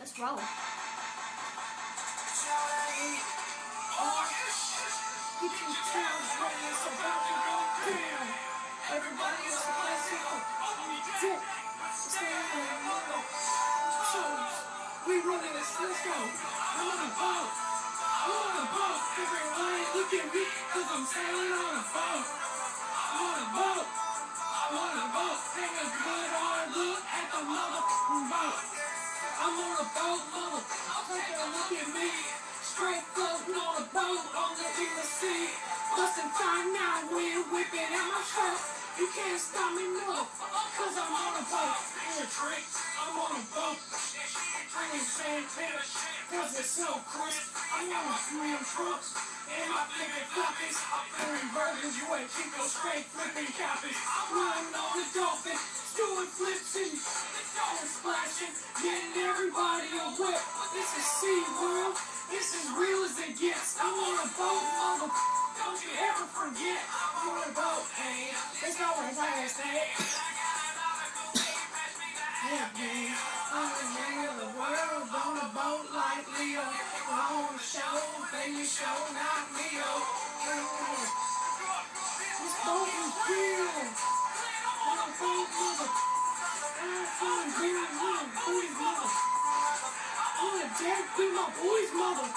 Let's roll. Get your towels ready, it's about to go down. Everybody is a bicycle. Dip. Stand on the motor. Shows. We rolling this, let's go. I'm on a boat. I'm on a boat. Everybody look at me, cause I'm sailing on a boat. I'm on a boat. I'm on a boat. Take a good hard look at the motherfucking boat. I'm on a boat, mother. Take a look at me. Straight floating on a boat on the inner sea. Bustin' time now, wind whipping at my shirt. You can't stop me, no, cause I'm on a boat. In a drink, I'm on a boat. Drinking champagne, cause it's so crisp. I'm on a green trucks, and my flippin' floppies. Pouring burgers, you ain't keep those straight flipping copies. Riding on the dolphin, doing flips and splashing, getting everybody a whip. This is SeaWorld. This is real as it gets. I'm on a boat, mother. Don't you ever forget. I'm on a boat, hey. Let's go as I stay. Yeah, man. I'm the man of the world on a boat like Leo. We're on the show, baby show, not Leo. This boat is real. On a boat, mother. I'm real, little boy's mother. I'm a dead with my boy's mother.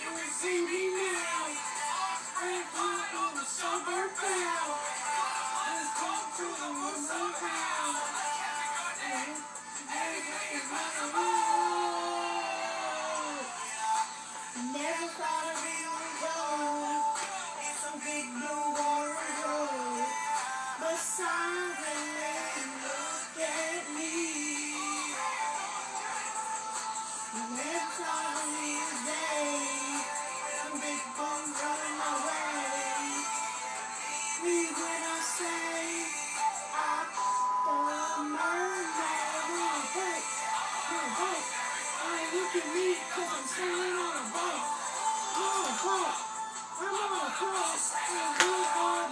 You can see me now. Red light on the suburb bound. Let's talk to the Muslim town. Never thought I'd be on the road. It's a big blue water road. But silently look at me. Never thought I'd be a day. Some big bum running my way. Read when I say I'm the mermaid on a boat. On a boat. I ain't look at me cause I'm sailing on a boat. I'm on a boat. I'm on a boat. I'm a good hard